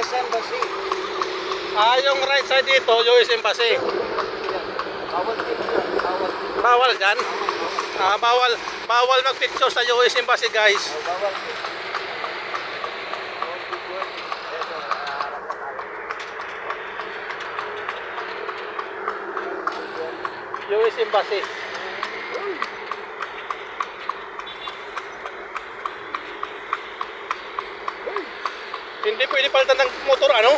US Embassy. Yung right side dito, US Embassy. Bawal picture. Bawal picture. Bawal dyan? Bawal mag-picture sa US Embassy, guys. Bawal picture. Bawal picture. Ito, harap na tayo. US Embassy. Hindi pwede palitan ng motor, ano?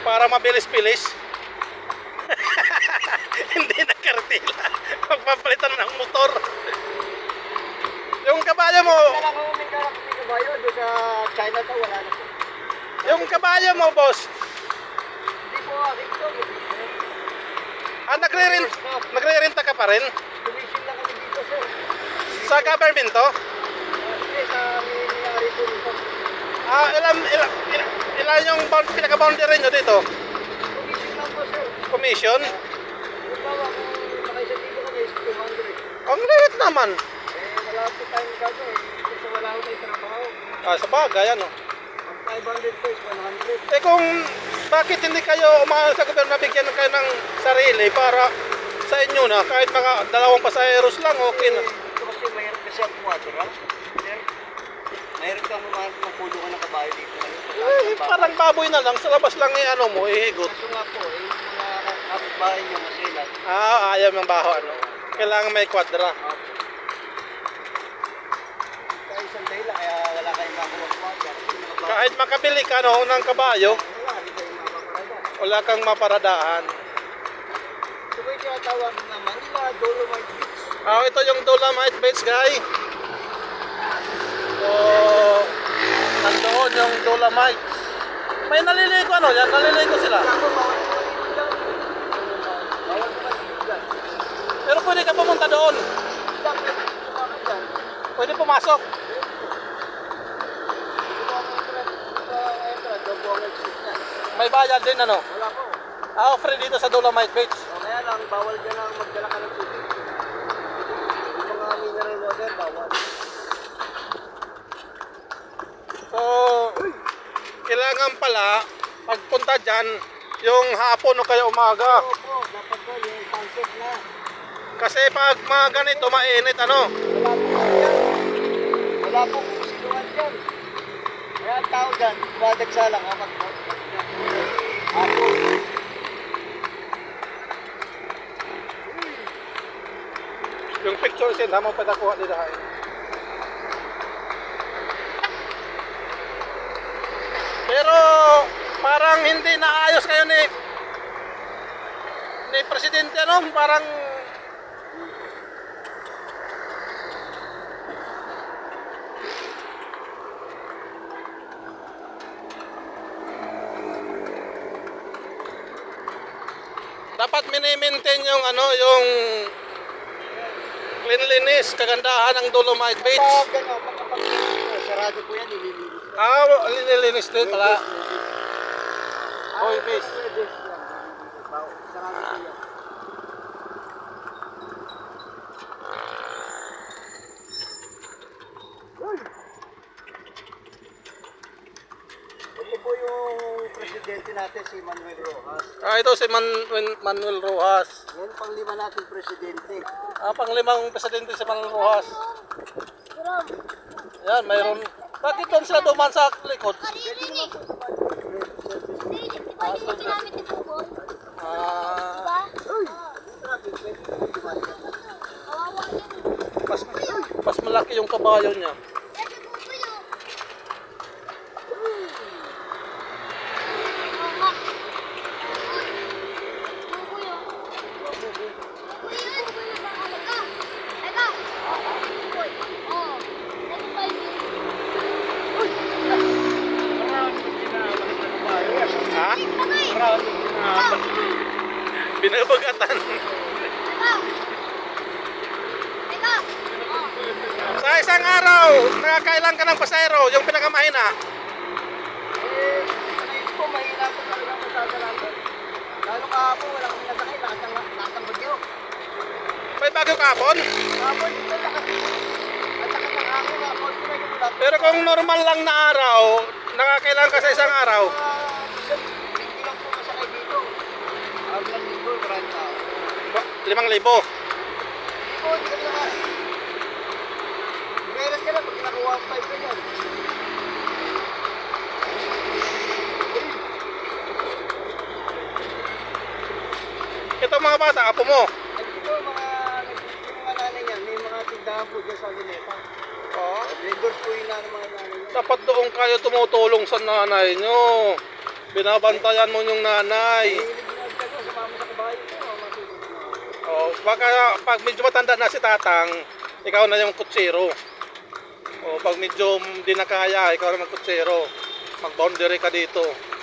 Para mabilis-bilis. Hindi na kartila. Magpapalitan ng motor. Yung kabayo mo, Wala kang may kabayo. Doon sa China to, wala na po. yung kabayo mo, boss. Hindi po, dito. Nagre-renta ka pa rin? Tumisin lang kami dito, sir. Sa government to? Hindi, sa may po dito. Ilan yung pinaka-boundary nyo dito? Tumisin lang po, sir. Commission? Halimbawa, kung nakaisa dito kami is 200. Ang liit naman. Wala po tayong gagawin. Kasi wala ko tayong trabaho. Sa bagay, ano? Ang 500 po is 100. Kung bakit hindi kayo umahal sa gobyerno, bigyan kayo ng sarili para sa inyo na kahit mga 2 pasaheros lang, okay na. Ito kasi mahirap kasi ang quadra. Sir, mahirap kang umahanap ng pulo ka ng kabayo dito. Parang baboy na lang, sa labas lang ano mo, ihigot. Kaso nga po, yung mga kapitbahay nyo masilat. Ayaw ng baho, ano. Kailangan may kwadra. Kaya isang dahilan, kaya wala kayong makuha quadra. Kahit makabili ka no, ng kabayo, Wala, hindi kayong mapaparada. wala kang maparadahan. Ito po yung tinatawag na Manila Dolomite Beach. Ito yung Dolomite Beach, guys. So, nandoon yung Dolomite. May naliligo, ano yan? Naliligo sila. Ako, bawal ko dito dyan. Bawal ko dito dyan. Pero pwede ka pumunta doon. Dyan, pwede kumakain dyan. Pwede pumasok. May bayad din, ano? Wala po. Free dito sa Dolomite Beach. O kaya lang, bawal dyan ang magdala ka ng tubig. Yung mga mineral water, bawal. So, kailangan pala, pagpunta dyan, yung hapon o kaya umaga. Opo, dapat po yung sunset na. Kasi pag mga ganito, mainit, ano? Wala po dyan. Wala po kusiluan dyan. Kaya ang tao dyan, badagsalang amat po. Ako. Yung picture sin, ha? Magpatakuha dito, ha? Pero, parang hindi naayos kayo ni Presidente, ano? Parang dapat mini-maintain yung ano, yung cleanliness, kagandahan ng Dolomite Beach. Pag gano'n, pagkapag sarado po yan, nililinis. Nililinis din pala. Oy, fish. Sarado po yan. Ito po yung presidente natin, si Manuel Rojas. Ito si Manuel Rojas. Yan ang panglima nating presidente. Panglimang presidente si Manuel Rojas. Yan, mayroon. Bakit doon sila duman sa likod? Maririnig. Hindi, di ba yung ginamit ni Pugol? Ah, Kawawa yun. mas malaki yung kabayo niya. Kasi Pugol yun. Oo nga. Pugol yun. Pugol yun. Teka. Teka. Pugol. Oo. Teka ba yun? Ha? Teka. Binabagatan. Teka. Teka. Oo. Sa isang araw, nakakailan ka ng pasahero, yung pinakamahina. Ngayon po, mahina po talaga ang masasalaman. Lalo kahapon, wala kami nasakay, lahat ng bagyo. May bagyo kahapon. Kahapon, ito lakas. At lakas ng hangin, kahapon, pinagulap. Pero kung normal lang na araw, nakakailan ka sa isang araw. Hindi lang po masakay dito. Ang lang dito, maraming tao. 5,000. Hindi po, hindi ka naman. Meron ka lang pag nakuha ang 5 ka yan. Ito mga bata, apo mo. At dito, yung mga nanay niyan, may mga tindahan po dyan sa Luneta. Oh. Vendor po yung mga nanay niyan. Dapat doon kayo tumutulong sa nanay nyo. Binabantayan mo yung nanay. Mahilig na agad sa mama sa kabayo ko, matulog na. Oh, baka pag medyo matanda na si Tatang, ikaw na yung kutsero. O pag medyo di na kaya, ikaw na magkutsero. Mag-boundary ka dito.